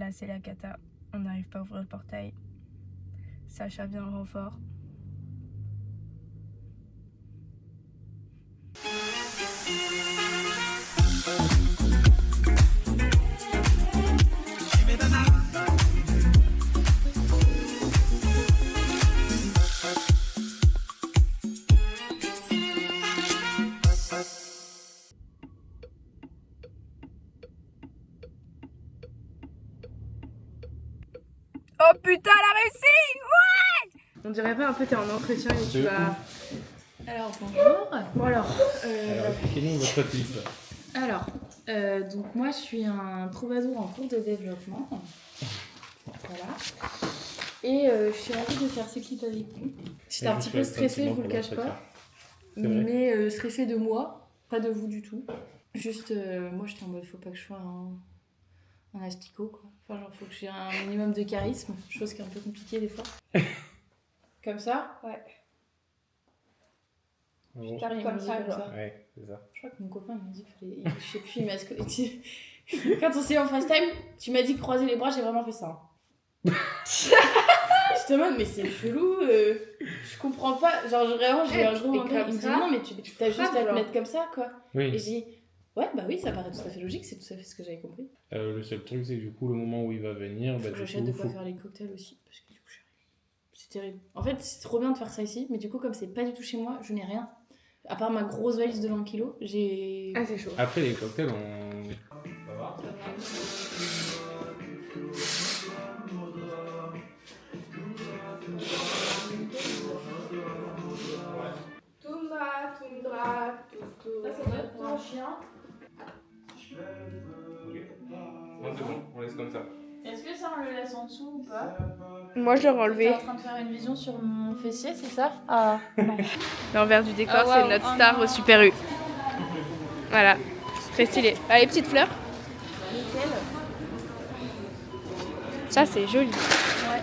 Là, c'est la cata. On n'arrive pas à ouvrir le portail. Sacha vient en renfort. Oh putain, la réussi! Ouais! On dirait pas un peu t'es en entretien et tu vas... Alors bonjour. Bon alors, Alors expliquez-nous votre clip. Alors, donc moi je suis un troubadour en cours de développement. Voilà. Et je suis ravie de faire ce clip avec vous. J'étais un petit peu stressée, je vous le cache pas. Mais stressée de moi, pas de vous du tout. Juste, moi j'étais en mode faut pas que je sois un asticot quoi. Enfin genre faut que j'ai un minimum de charisme, chose qui est un peu compliquée des fois. Comme ça? ouais. Bon. T'arrives comme ça, genre. Ouais, c'est ça. Je crois que mon copain m'a dit qu'il fallait... Je sais plus, il m'a... Quand on s'est eu en FaceTime, tu m'as dit croiser les bras, j'ai vraiment fait ça. Hein. Je te demande, mais c'est chelou, je comprends pas. Genre vraiment, j'ai eu un gros regret. Il me dit non, mais tu as juste à te mettre comme ça, quoi. Oui. Et j'ai dit, ouais, bah oui, ça paraît tout à fait logique, c'est tout à fait ce que j'avais compris. Le seul truc, c'est que du coup, le moment où il va venir, bah, J'achète de quoi faire les cocktails aussi, parce que du coup, c'est terrible. En fait, c'est trop bien de faire ça ici, mais du coup, comme c'est pas du tout chez moi, je n'ai rien. À part ma grosse valise de 20 kilos, j'ai... Ah, c'est chaud. Après, les cocktails, on... Ça va? Toundra, toutou. Ça doit être ton chien. Ok. Non, c'est bon, on laisse comme ça. Est-ce que ça, on le laisse en dessous ou pas? Moi, je l'aurais enlevé. T'es en train de faire une vision sur mon fessier, c'est ça? Ah, non. L'envers du décor, Ah, wow. c'est notre star au Super U. Voilà, très stylé. Ah, les petites fleurs. Nickel. Ça, c'est joli. Ouais,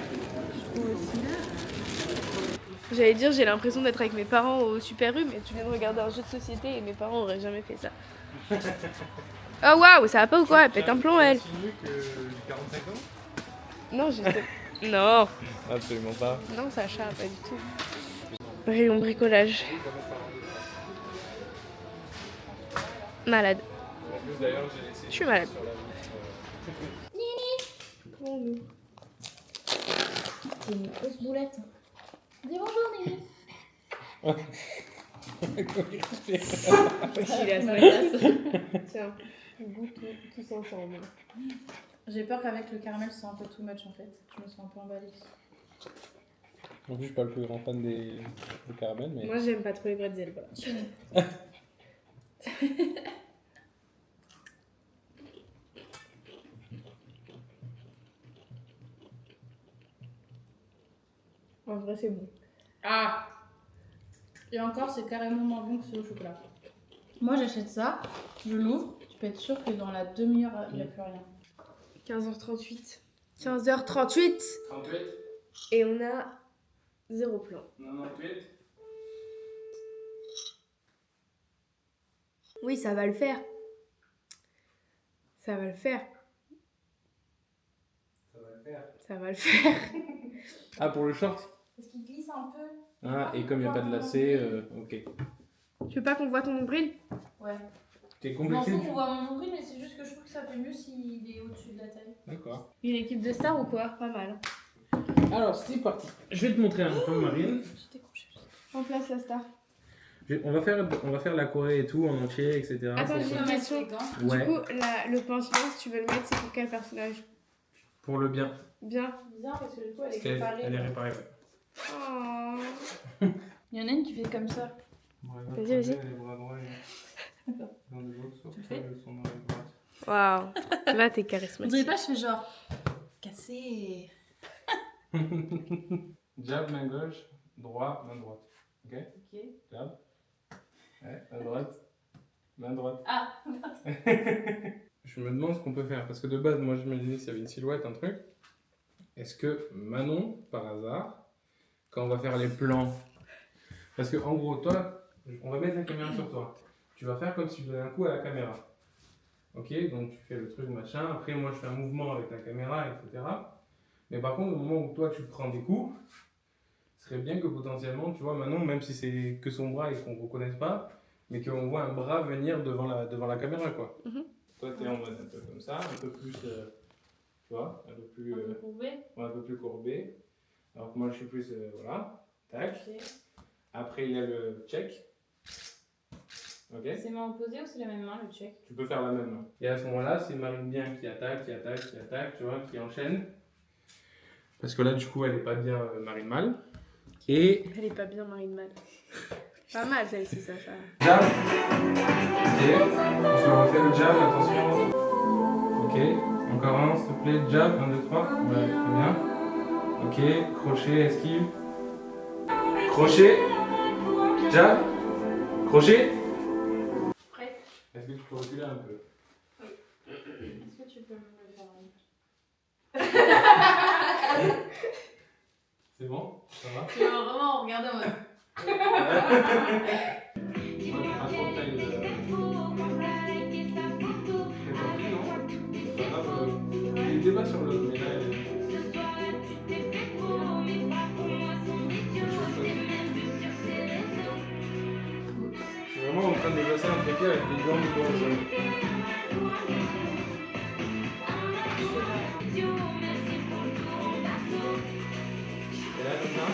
je trouve aussi. J'allais dire, j'ai l'impression d'être avec mes parents au Super U, mais tu viens de regarder un jeu de société et mes parents auraient jamais fait ça. Oh waouh, ça va pas ou quoi? Elle pète un plomb, elle. Que j'ai 45 ans? Non, juste... Non. Absolument pas. Non, Sacha, pas du tout. Rayon bricolage. Malade. En plus, d'ailleurs, j'ai laissé... Je suis malade. sur la Bonjour. C'est une grosse boulette. Dis bonjour, Némi. Il a sa Tiens, goût tous ensemble. J'ai peur qu'avec le caramel, ce soit un peu too much en fait. Je me sens un peu emballée. En plus, je suis pas le plus grand fan des caramels, mais... Moi, j'aime pas trop les bretzels, voilà. En vrai, c'est bon. Ah! Et encore, c'est carrément moins bon que celui au chocolat. Moi, j'achète ça, je l'ouvre, tu peux être sûr que dans la demi-heure, il n'y a plus rien. 15h38. 15h38 38? et on a 0 plan. 98? Oui, ça va le faire. Ça va le faire. Ça va le faire. Ça va le faire. Ah, pour le short? Est-ce qu'il glisse un peu? Ah, et comme il n'y a pas de lacet, ok. Tu veux pas qu'on voit ton nombril? Ouais. T'es Je m'en compliqué? fous qu'on voit mon nombril, mais c'est juste que je trouve que ça fait mieux s'il est au-dessus de la taille. D'accord. Une équipe de stars ou quoi? Pas mal. Alors, c'est parti. Je vais te montrer un peu, Marine. Je décroche. En place la star. On va faire la Corée et tout en entier, etc. Attends, Pour j'ai ça. une question. Ouais, Du coup, le pansement, si tu veux le mettre, c'est pour quel personnage? pour le bien. Bien. Bizarre parce que du coup, elle Parce est qu'elle réparée. elle est réparée, ouais. Oh. Il y en a une qui fait comme ça. Vas-y, vas-y. Les bras droits et dans les autres, sauf Tu le fais que son oreille droite. Waouh. Là, t'es On charismatique. dirait pas, je fais genre. Cassé. Jab, main gauche, droit, main droite. Ok? Ok. Jab. Ouais, main droite. Main droite. Ah! Je me demande ce qu'on peut faire, parce que de base, moi j'imaginais qu'il y avait une silhouette, un truc. Est-ce que Manon, par hasard, quand on va faire les plans, parce que en gros, toi, on va mettre la caméra sur toi. Tu vas faire comme si tu donnais un coup à la caméra. Ok, donc tu fais le truc machin. Après, moi, je fais un mouvement avec la caméra, etc. Mais par contre, au moment où toi, tu prends des coups, ce serait bien que potentiellement, tu vois, Manon, même si c'est que son bras et qu'on ne reconnaisse pas, mais qu'on voit un bras venir devant la caméra, quoi. Toi, tu es en mode un peu comme ça, un peu plus, tu vois, un peu plus, courbé. ouais, un peu plus courbé. Alors que moi, je suis plus, voilà, tac. Ok. Après, il y a le check. Ok. C'est main opposée ou c'est la même main le check? Tu peux faire la même main. Et à ce moment-là, c'est Marine bien qui attaque, tu vois, qui enchaîne. Parce que là, du coup, elle n'est pas bien Marine mal. Et Elle est pas bien Marine mal. Pas mal celle-ci, ça. jab. Ok. On se refait le jab, attention. Ok. Encore un, s'il te plaît. Jab, 1, 2, 3. Ouais, très bien. Ok. Crochet, esquive. Crochet. Jab. Crochet. Prête. Est-ce que tu peux reculer un peu? Est-ce que tu peux me le faire? C'est bon? Ça va? Tu vas vraiment regarder en mode. Ouais, pas trop de taille. C'est pas pris, non? C'est pas grave. Il y a des débats sur le. Mais là, je suis vraiment en train de dépasser un trépied avec des jambes pour le Et là, comme ça.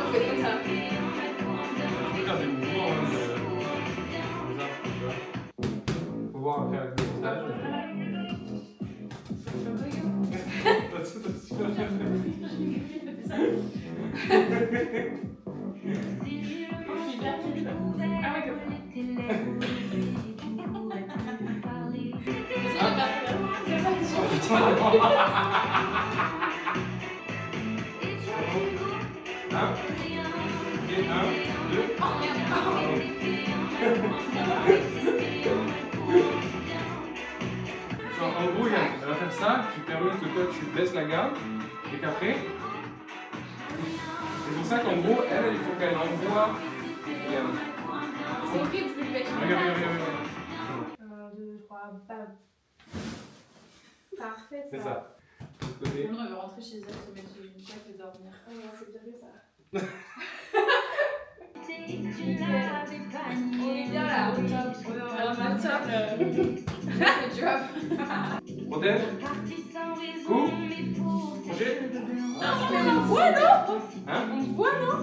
On fait comme ça. Je peux faire des mouvements, hein, comme ça, tu vois. Faut voir après avec le stage. Ah ouais, comme ça. En gros, elle va faire ça qui permet que toi tu baisses la garde et qu'après. C'est pour ça qu'en gros, elle, il faut qu'elle envoie. Regarde. C'est ok, tu peux lui mettre une Regarde, main. regarde. 1, 2, 3, bam. Parfait, C'est ça. De l'autre côté. On va rentrer chez elle, se mettre sur une chaise et dormir. Oh non, c'est bien fait ça. On est bien là, au top. On est vraiment top. Tu vois. Protège. Coup. Crochet. Non, mais on voit, non? Hein? On voit, non?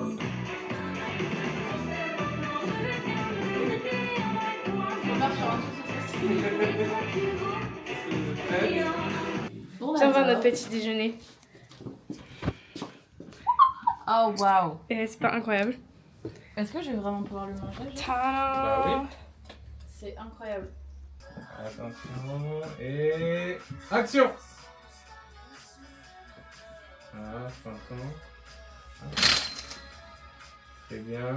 On part sur un truc facile. Bon, Ça va notre petit déjeuner. Oh waouh! Et c'est pas incroyable. Est-ce que je vais vraiment pouvoir le manger? Tadam. Bah oui. C'est incroyable. Attention. Et. Action! Voilà, attention. C'est bien.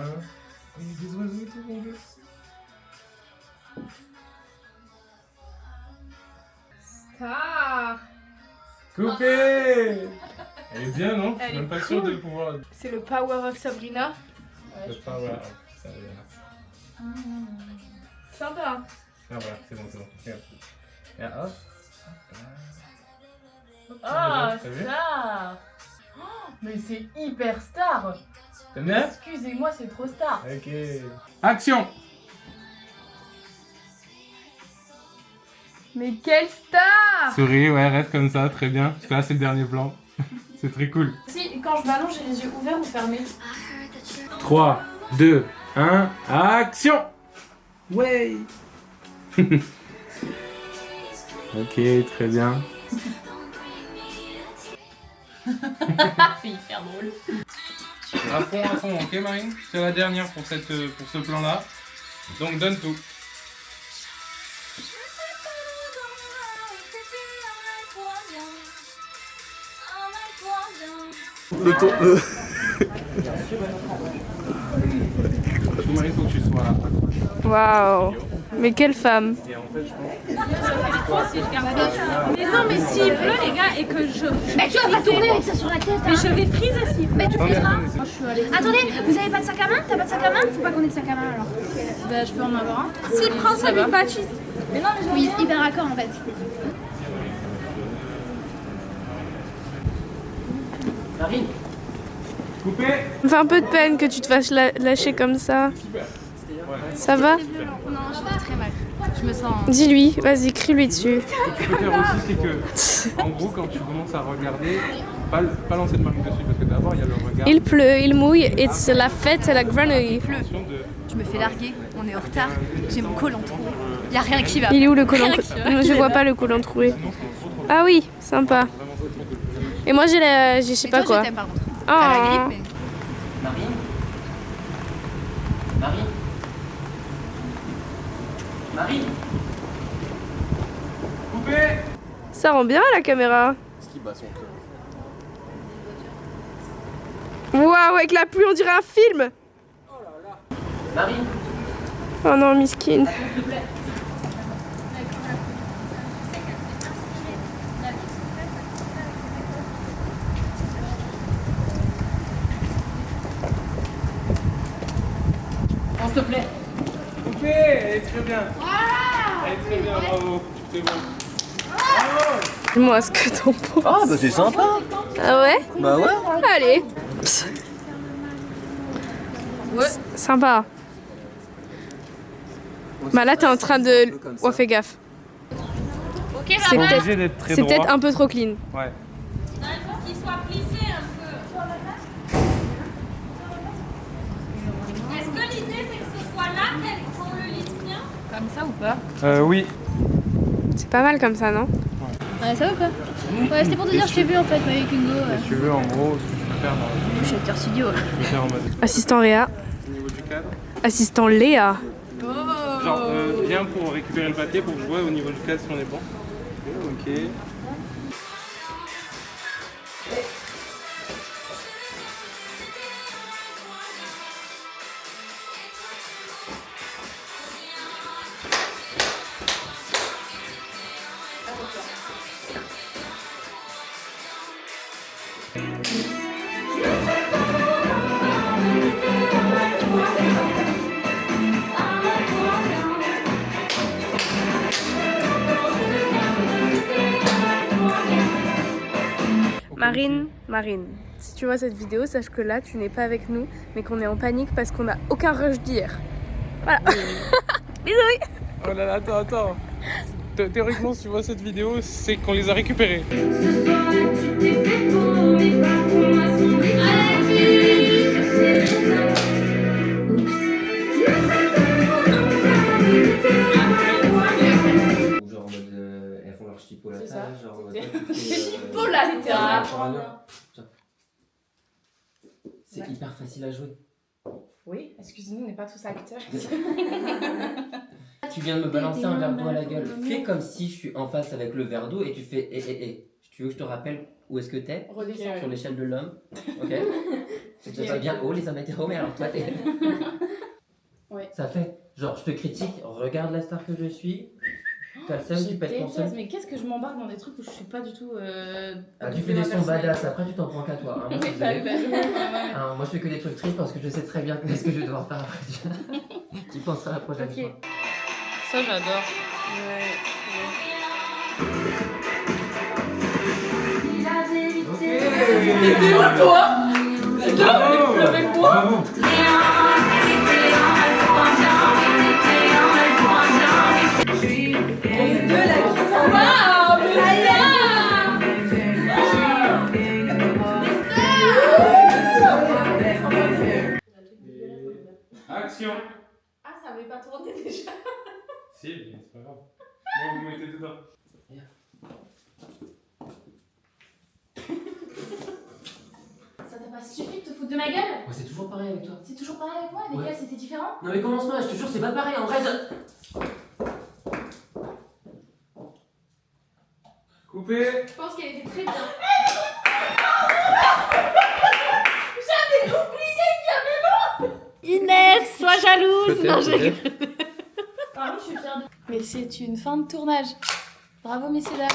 Il y a des oiseaux et tout, mon Dieu. Ah, Coupé! Elle est bien, non? Je Elle suis même est pas sûr cool. de pouvoir. c'est le power of Sabrina. Le power up, ça veut dire. Sympa. Ah voilà, c'est bon, c'est bon. Regarde. Et hop. Ah, T'as vu? star! Oh, mais c'est hyper star! T'aimes bien? Excusez-moi, c'est trop star! Ok. Action! Mais quelle star! Souris, ouais, reste comme ça, très bien. Parce que là, c'est le dernier plan. C'est très cool. Si, quand je m'allonge, j'ai les yeux ouverts ou fermés? 3, 2, 1, action! Ouais! Ok, très bien. C'est hyper drôle. À fond, ok Marine? C'est la dernière pour ce plan-là. Donc donne tout. Le tour. Marine, faut que tu sois là. Waouh. Mais quelle femme? Et en fait, je pense Mais non, mais s'il pleut, les gars, et que je. Mais tu vas pas tourner avec ça sur la tête. Mais je vais friser s'il pleut. Mais tu Non, mais friseras. attendez, Attendez, vous avez pas de sac à main? T'as pas de sac à main? Faut pas qu'on ait de sac à main alors. Bah, je peux en avoir un. S'il prend ça, lui pas cheese. Mais non, mais je Oui, hyper raccord en fait. Marine, coupé. Ça me fait un peu de peine que tu te fasses lâcher comme ça. Ça va? Non, je vais très mal. Je me sens. Dis-lui, vas-y, crie-lui dessus. Ce que tu peux faire aussi, c'est que, en gros, quand tu commences à regarder, pas lancer de marque dessus, parce que d'abord, il y a le regard. Il pleut, il mouille, et c'est la fête à la grenouille. Je me fais larguer, on est en retard. J'ai mon col troué. Y a rien qui va. Il est où le collant troué? Je vois pas le collant troué. Ah oui, sympa. Et moi j'ai la... je sais pas Toi, quoi. je t'aime par contre. Oh. T'as la grippe, mais. Marine, Marine, Marine. Coupé. Ça rend bien la caméra. Ce qui bat son cœur. Waouh, avec la pluie on dirait un film. Marine, Oh non, miskin. s'il te plaît. Coupé. Elle est très bien. Elle est très bien, bravo. C'est bon. Dis-moi ce que t'en penses. Ah bah c'est sympa. Ah ouais? Bah ouais. Allez. Ouais. Sympa. Bah là t'es en train de... Oh fais gaffe. Ok, C'est maman. peut-être Obligé d'être très c'est droit. peut-être un peu trop clean. Ouais. Il faut qu'il soit plissé un peu. Est-ce que l'idée c'est que ce soit là qu'on le lisse bien? Comme ça ou pas? Oui. C'est pas mal comme ça, non? Ouais, ça va ou pas? Ouais, c'était pour te dire, je t'ai vu en fait, mais avec Hugo. Si tu veux, en gros, ce que tu peux faire dans Je suis acteur studio. tu peux faire en mode Assistant Réa. au niveau du cadre. Assistant Léa. Genre, viens pour récupérer le papier pour que je vois au niveau du cadre si on est bon. Ok. Marine, si tu vois cette vidéo, sache que là, tu n'es pas avec nous, mais qu'on est en panique parce qu'on n'a aucun rush d'hier. Voilà. Bisous. Oh là là, attends. Théoriquement, si tu vois cette vidéo, c'est qu'on les a récupérés. Ou genre en mode elles font leur chipolatage, genre en mode Chipolatage. c'est hyper facile à jouer. Oui, excusez-nous, on n'est pas tous acteurs. Tu viens de me balancer un verre d'eau à la gueule. Fais comme si je suis en face avec le verre d'eau et tu fais Tu veux que je te rappelle où est-ce que t'es? Redescends. Sur l'échelle de l'homme. Ok. C'est peut-être pas bien haut les amateurs, mais alors toi t'es. Ouais. Ça fait genre je te critique, regarde la star que je suis. T'as le seum, Je tu pètes ton déteste, seum. mais qu'est-ce que je m'embarque dans des trucs où je suis pas du tout. Ah, tu fais des sons badass, après tu t'en prends qu'à toi. Hein, moi, je suis désolé. Moi je fais que des trucs tristes parce que je sais très bien ce que je vais devoir faire après. Tu penseras la prochaine Ok. fois. Ça, j'adore. T'étais où toi? Avec moi. Action. Ah, ça avait pas tourné déjà. Si, mais c'est pas grave. Moi, vous mettez dedans. Ça t'a pas suffi de te foutre de ma gueule? Ouais, c'est toujours pareil avec toi. C'est toujours pareil avec moi? Avec Ouais. elle, c'était différent? Non mais commence pas, je te jure, c'est pas pareil en vrai. Coupé. Je pense qu'elle était très bien. Inès, sois jalouse. Non, Par contre, je suis fière Mais c'est une fin de tournage. Bravo, messieurs, dames.